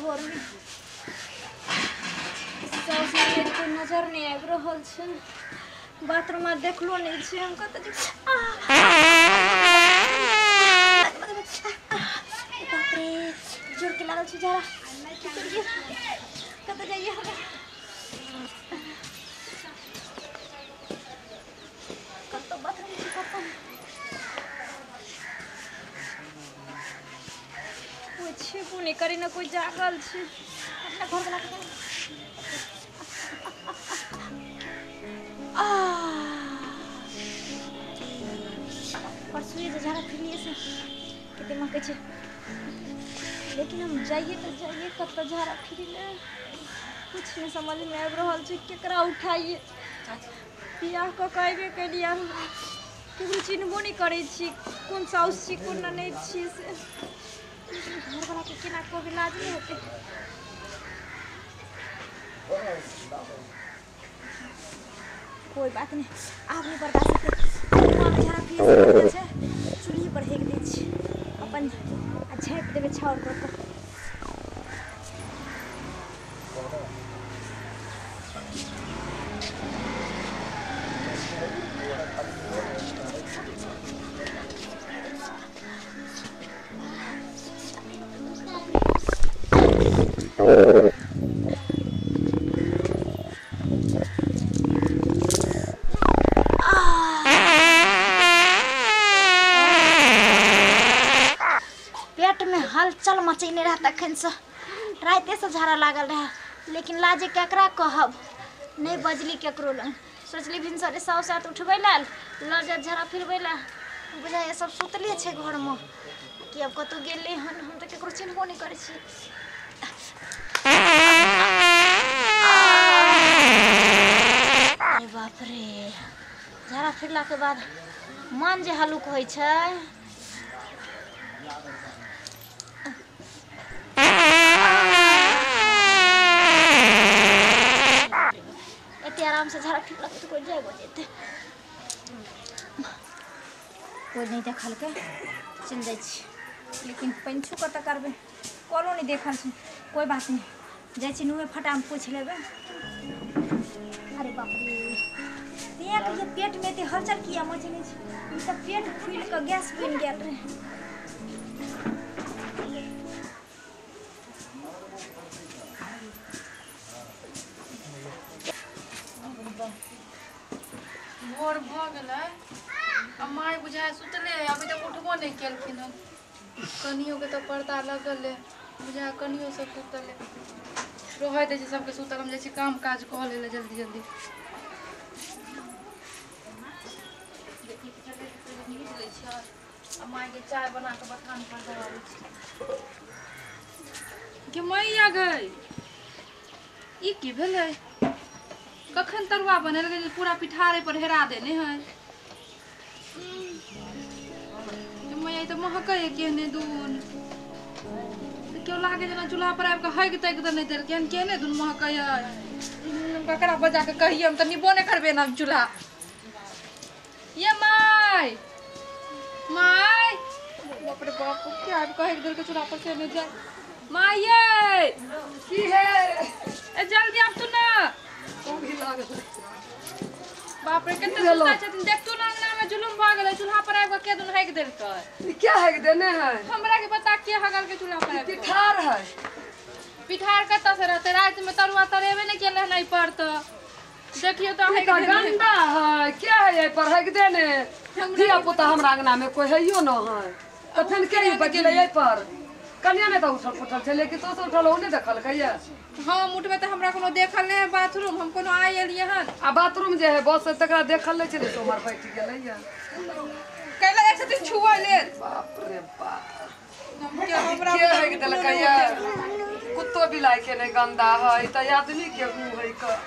घर में कोई नजर नहीं आबि रहल छै। बाथरूम में देखलो नहीं छै हम कत बाप रे जोर के लागल छै जरा कत जाइए हम कत बाथरूम छै कत कोई छेबो नहीं करी ना कोई जागल छै अपना घर वाला के परसुए से झाड़ा फिरिए से कितने महके छे लेकिन हम जाइए तो जाइए कब तक झाड़ा फिरी ले कुछ नहीं समझ में आबि रहल छै केकरा उठाइए बियाह क कहबे केलिए केकरो चिन्हबो नहीं करै छी कोन साउस छी कोन ननद छी से घर वाला के केना कहबे लाज नहीं होते कोई बात नहीं आग नहीं बर्दाश्त करते झाड़ा फिर चूल्ही पर हेक दै छी अपन झाँपि देबै छाउर पर हलचल मचैने रहा तखन से राते से झाड़ा लागल रहा लेकिन लाजे केकरा कहब नहीं बजली केकरो लग सोचली भिनसरे साउस साथ उठबै लाल लऽ जा झाड़ा फिरबै ला बुझाय सब सुतले छै घर में कि अब कतौ गेलै हन हम तऽ केकरो चिन्हबो नहीं करै छी अरे बाप रे झाड़ा फिरला के बाद मन जे हलुक होइ छै आराम से झाड़ा फिर तो कोई जाए जेते कोई नहीं देखल के चल जाए लेकिन पंछू कत करबे कलो नहीं देखल छै कोई बात नहीं जाए नुहे फटा में पूछ लेबे अरे बाप रे देख ये पेट में ते हलचल किया मचने छै ई त पेट फूल के गैस बन गेल रे भोर भ गेलै माय बुझाय सुतले अभी तक उठबो नहीं केलखिन हन कनियो के तो पर्दा लगल है बुझाय कनियो सब सुतल है रह दे सबके सुतल हम जाइ काम काज कह ले जल्दी जल्दी माय के चाय बना के बखान पर दबाबै छी के मैया गई ई की भेलै कखन तरुआ बनल गई पूरा पिठारे पर हेरा देने है मैया तो महकै केहने दून क्यों लागे जना चूल्हा पर आबि के हक तक तो नहीं देल केहन केहने दून महकै ककरा बजा के कहिए हम तो निबो नहीं करबे ना चूल्हा ये माय माय बाप रे बाप क्या आबि के हक देल के चूल्हा पर से नहीं जाए माय ये की है ए जल्दी आब तू ना बाप रे कते सुता छथिन देख तू ना अंगना में जुलुम भ गेलै चूल्हा पर आबि के के दुन हक देलकै क्या हक देने है हमरा के बता के हगल के चूल्हा पर पिठार है पिठार कत से रहते रात में तरुआ तरेबे नहीं केले नहीं पर तो देखियो तो हक गंदा है क्या है ये पर हक देने दिया पुता हमरा अंगना में कोई हैयो न है तो फिर के बचले ये पर कन्या ने तो उठल छे लेकिन तो उठल हो नहीं देखल कहिया हम उठबे त हमरा कोनो देखल नहीं बाथरूम हम कोनो आइ एलिए हन आ बाथरूम जे है बस तकरा देखल नहीं छले तोमर बैठ गेलै या कैला एक से छुआ ले बाप रे बाप के हमरा के है के देलक या कुत्तो बिलाई के नहीं गंदा है त आदमी के मुंह है क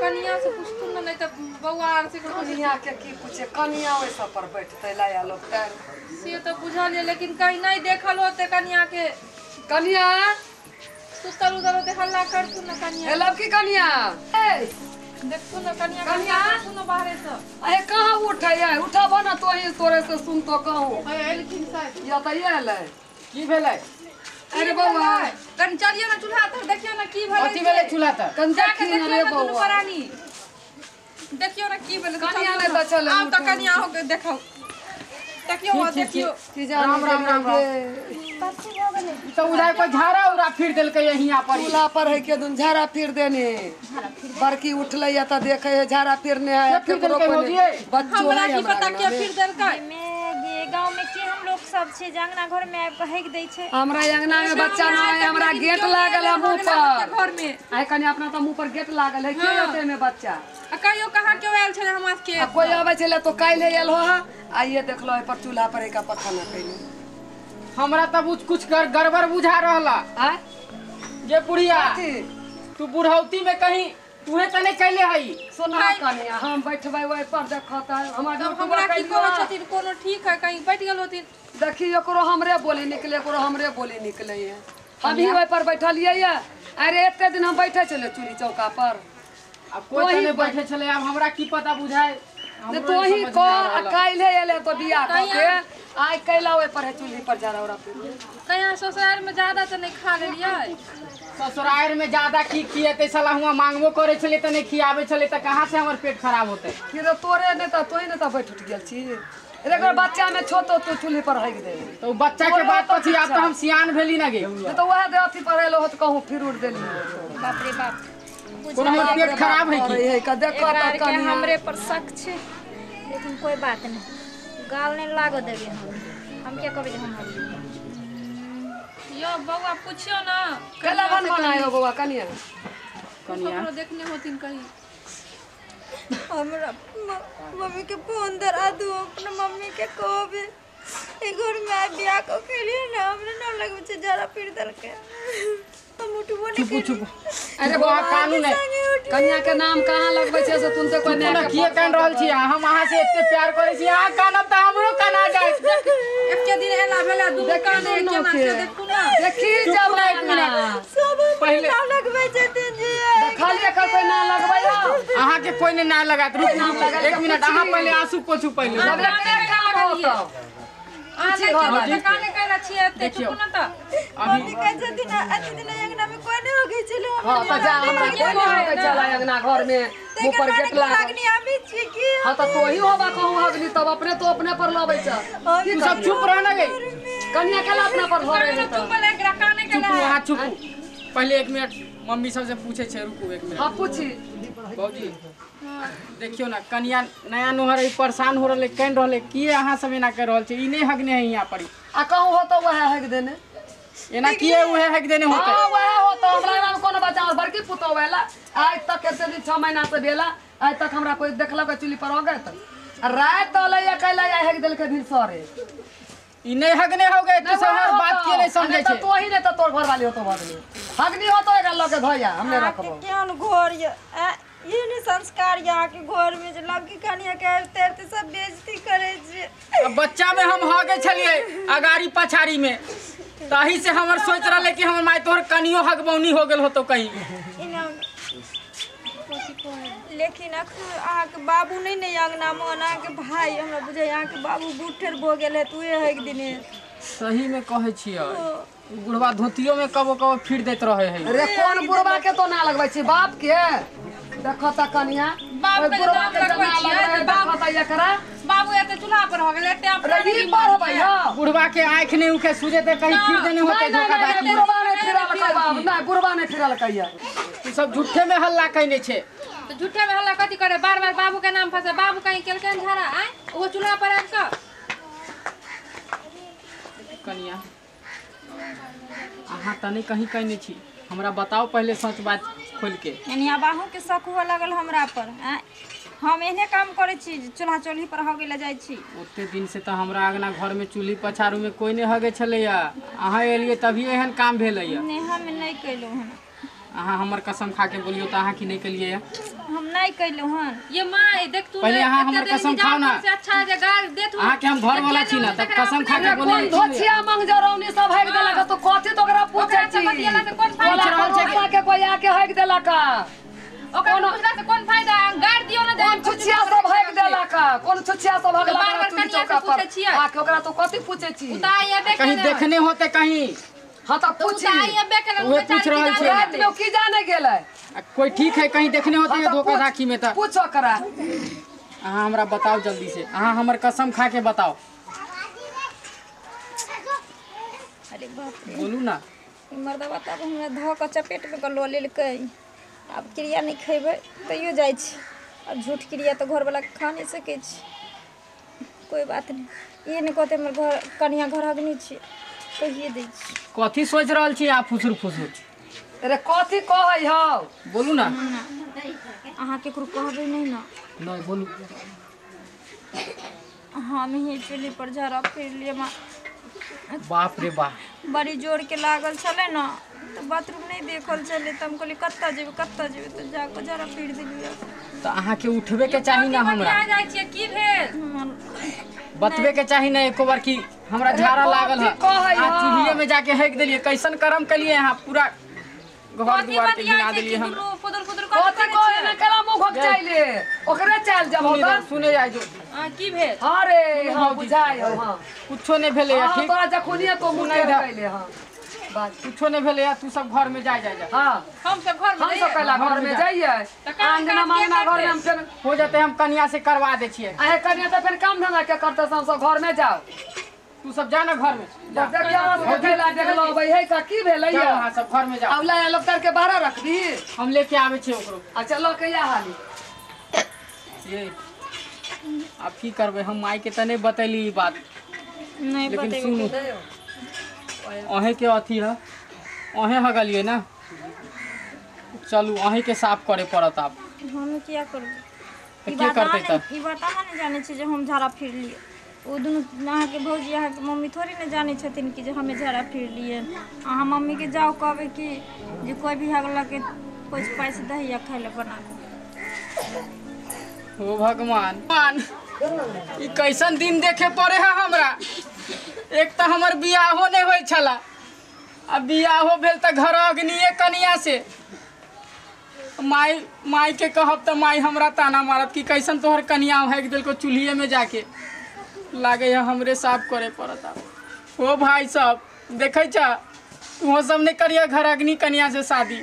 कनिया से पूछतु न नहीं त बौआ आर से कनिया के की पूछे कनिया ओइ सब पर बैठते लाया लोग पैर से तो बुझल है लेकिन कहीं नहीं देखल होते कनिया के कनिया सुस्तल उधर होते हल्ला करतु न कनिया ए लड़की कनिया ए देखतु न कनिया कनिया सुन बाहर से अरे कहां उठै है उठाबो न तो ही तोरे से सुन तो कहूं एलखिन साहब या त ये ले की भेलै ए अरे बउआ कन चलिए ना चूल्हा तर देखियो ना की भले अथी वाले चूल्हा तर कन जाके देखी देखियो रे ना दुनू बउआ परानी देखियो ना की भले कनिया ने तो चले आओ तो कनिया हो के देखो देखियो वो देखियो राम राम राम तो उधर कोई झाड़ा उड़ा फिर दिल के यहाँ पर चूल्हा पर है के दुन झाड़ा फिर देने बड़की उठले या तो देखे है झाड़ा फिरने आया फिर दिल के होलिए बच्चों हमरा है की पता के फिर देल का ये गांव में के हम लोग सब छे जंगना घर में आब कहे दै छे हमरा अंगना में बच्चा ना है हमरा गेट लागल है मुंह पर घर में आइ कनी अपना तो मुंह पर गेट लागल है के होते में बच्चा कहियो कहां क्यों आयल छले हमरा के आ कोई आवे छले तो काइले आयल हो आइए देख लो पर चूल्हा पर का पखाना कइले हमरा तब कुछ गड़बड़ बुझा रहला आ जे बुढ़िया तू बुढ़ौती में कहीं तूहे तने कैले हई सुना कनिया हम बैठबै ओइ पर देखता हमरा हमरा की कोनो छथिन कोनो ठीक है कहीं बैठ गेल होतिन देखी एकरो हमरे बोली निकले एकरो हमरे बोली निकले है हम ही ओइ पर बैठलिए या अरे एते दिन हम बैठे चले चूल्ही चौका पर अब कोई तने बैठे चले अब हमरा की पता बुझाए ने तो ही को काइले एले तो बियाह के आइ कैला ओइ पर है चूल्ही पर जा रहा फिर कहीं ससुराल में ज्यादा तो नहीं खा लेलिए ससुराल में ज्यादा की किए साला हुआ मांगबो करे छले त नहीं खियाबे छले त कहां से हमर पेट खराब होते फिर तोरे ने त तोही ने त बैठ उठ गेल छी रे बच्चा में छोटो तो चूल्ही पर रख दे तो बच्चा के बात પછી अब तो हम सियान भेली ना गे तो वह दे अथी पर एलो त कहूं फिर उड़ देली बाप रे बाप कोनो पेट खराब है की है का देखो एकरा त के कनी हमरे पर शक छे लेकिन कोई बात नहीं गाल नहीं लागो देबे हम क्या कहबे हम यो बउआ पूछियो ना केला बन बनायो बउआ कनिया कनिया देखने होतिन कहीं हमरा मम्मी के फोन धरा दू अपना मम्मी के कहबे ए घर में बियाह को के लिए ना हमरा न लगबे छे जरा फिर दल के हम उठबो नहीं चुप अरे बउआ कानून है कन्या के नाम कहां लगबै छै से तुम ते कोई ना किए कान रहल छी हम अहाँ से एते प्यार करे छी अहाँ कानब त हमरो काना जाय एक के दिन एला भेला दू काने के ना से देखू ना देखी जब एक मिनट सब पहले ना लगबे छे जी खाली कर कोई ना लगबैयो अहाँ के कोई ने ना लगात रुक एक मिनट अहाँ पहले आंसू पोछू पहले जब एक काम होतो काने कहला छिए ते चुप ना त मम्मी कह छथिन अति दिन अंगना में कोई नहीं हो गई चलो हां त जा हमरा कोई नहीं होके चला अंगना घर में मुंह पर गेट लागल लगनी आबे छी की हां त तोही होबा कहूं अगली तब अपने तो अपने पर लबै छ तू सब चुप रह ना गे कन्या केला अपना पर धरे है चुप ले एकरा काने चुप कहला वहां चुप पहले एक मिनट मम्मी सब से पूछे छे रुको एक मिनट हां पूछी बाबूजी देखियो ना कन्या नया नोहर परेशान हो रहले कन रहले की अहाँ सब एना कर रहल छै ई नहीं हगने है यहाँ पर आ कहूं हो तो वह हक देने एना किए उहे हक देने होते हां वह हो तो हमरा नाम कोनो बच्चा और बड़की पुतो वाला आज तक केते दिन 6 महीना से भेला आज तक हमरा कोई देखला के चुली पर हो गए त रात तो लइया कैला या हक देल के दिन सरे ई नहीं हगने हो गए तू सब हर बात के नहीं समझे छे तो ही ने तो तोर घर वाली हो तो बदली हगनी हो तो एकरा लगे धोया हमने रखबो केहन घर ये नहीं संस्कार यहाँ के घर में जो लड़की कनिया के तेरते सब बेइज्जती करे छे अब बच्चा में हम हगे छलिए अगाड़ी पछाड़ी में ताही से हमर सोच रहले कि हमर माय तोहर कनियो हगबौनी हो गेल होतो कहीं लेकिन अहाँ के बाबू नहीं नहीं अंगना में अहाँ के भाई हमरा बुझे यहाँ के बाबू बूढ़ेर भो गेल है तू एक दिने सही में कहे छियै बुढ़वा धोतियो में कबो कबो फिर देत रहे है अरे कौन बुढ़वा के तो ना लगबै छी बाप के देखो त कनिया बाप के बुढ़वा नाम के लगबै छियै देखो त एकरा बाबू एते चूल्हा पर हो गेल एते रही पर हो भैया बुढ़वा के आंख नहीं उखे सूझे ते कहीं फिर देने होते धोखा दाकी बुढ़वा ने फिरल का बाप ना बुढ़वा ने फिरल कहिया तू सब झूठे में हल्ला कइने छे तो झूठे में हल्ला कथी करे बार बार बाबू के नाम फसे बाबू कहीं केलकन झारा आय वो चूल्हा पर आब का कनिया अहाँ तने कहीं कहने छी हमरा बताओ पहले सच बात खोल के यानी बाहू के शक हुआ लगल हमरा पर हम एहने काम करे छी चूल्हा चूल्ही पर हो गेल जाय छी ओते दिन से तो हमरा अगना घर में चूल्ही पछारू में कोई नहीं हगे छलैया अहाँ एलिए तभी एहन काम भेलैया नहीं हम नहीं कैलू हन अहाँ हमर कसम खा के बोलियो तो अहाँ की नहीं कलिए हम नहीं कैलू हन ये माय देख तू पहले अहाँ हमर कसम खाओ ना से अच्छा है गार दे तू अहाँ के हम घर वाला छी ना तब कसम खा के बोलिए धोछिया मंग जरौनी सब हक देलक तो कथि तो ओकरा पूछे छी बतियाला से कोन फायदा बोला रहल के कोई आके हक देलक ओकरा पूछला से कोन फायदा गार दियो ना दे कौन छुछिया सब हक देलक कौन छुछिया सब हक बार-बार देलक कनिया से चौका पर पूछे छियै। आके ओकरा तो कथि पूछे छी उताय ये देख कहीं देखने होते कहीं हाँ तो पूछी वो पूछ रहल छी रात में की जाने गेलै कोई ठीक है कहीं देखने होते है धोखा धाखी में तो पूछो करा अहाँ हमरा बताओ जल्दी से अहाँ हमर कसम खा के बताओ अरे बाप रे बोलू ना मर्दवा तब हमरा धऽ कऽ चपेट में लऽ लेलकै आब क्रिया नहीं खेबै तैयो जाइ छी अब झूठ क्रिया तो घर वाला खा नहीं सकै छी कोई बात नहीं ये नहीं कहते हमर घर कनिया घर अग्नि छी कहिए दै छी कथी सोच रहल छी आप फुसुर फुसुर अरे कथी कहै हौ बोलू ना अहाँ केकरो कहबै नहीं ना नहीं बोलू हम ही चूल्ही पर झाड़ा फिर लिए बाप रे बाप बड़ी जोर के लागल छले ना तो बाथरूम नहीं देखल चले तो हम कहली कत्ता जेबै तो जाके झाड़ा फिर दिलिए तो अहाँ के उठबे के चाही ना हमरा की भेल बतबे के चाही ना एको बार की हमरा झाड़ा लागल है आ चूल्हे में जाके हेक देलिए कैसन कर्म कलिए यहाँ पूरा घर दुआर के हिला देलिए हम कथी कहै ना कला मुंह घोक चाइले ओकरे चाल जब होगा सुने जाय जो की भेल अरे हां बुझाय हां कुछो नहीं भेले हां ठीक तोरा जखुनिया तो मुंह नहीं कैले हां बात कुछो नहीं भेले तू सब घर में जा हां हम सब घर में हम सब पहला घर में जाइए आंगना मांगना घर में हम फिर हो जाते हम कन्या से करवा दे छिए अहे कन्या तो फिर काम धंधा के करते हम सब घर में जाओ तू सब जा ना घर में जा देखियो खेला देख लो भाई है का की भेलै जाओ वहां सब घर में जाओ औला लोग कर के बाहर रख दी हम लेके आवे छे ओकरो आ चलो के या हाली ये अब की करबे हम माई के तने बतैली ई बात नहीं लेकिन बतेबै सुनू अहे के अथी है अहे हगलिए ना चलू अहे के साफ करे पड़त आप हम क्या करबै तो के करते त ई बात अहाँ नहीं जाने छी जे हम झाड़ा फिर लिए वो दोनों अहाँ के भौजी अहाँ के मम्मी थोड़ी नहीं जाने छथिन कि जे हमें झाड़ा फिर लिए अहाँ मम्मी के जाओ कहबै कि जे कोई भी हगला के कुछ पैसे दहिया खाए ले बना के ओ भगवान ई कैसन दिन देखे पड़े है हमरा एक तो हमर बियाहो नहीं होय छला अब बियाहो भेल त घर अग्निए कनिया से माई के कहब त माई हमरा ताना मारत कि कैसन तोहर कनिया हेक दिल को चूल्हे में जाके लागे है हमरे साफ करे पड़त ओ भाई साहब देखे छा तू सब ने करिए घर अग्नि कनिया से शादी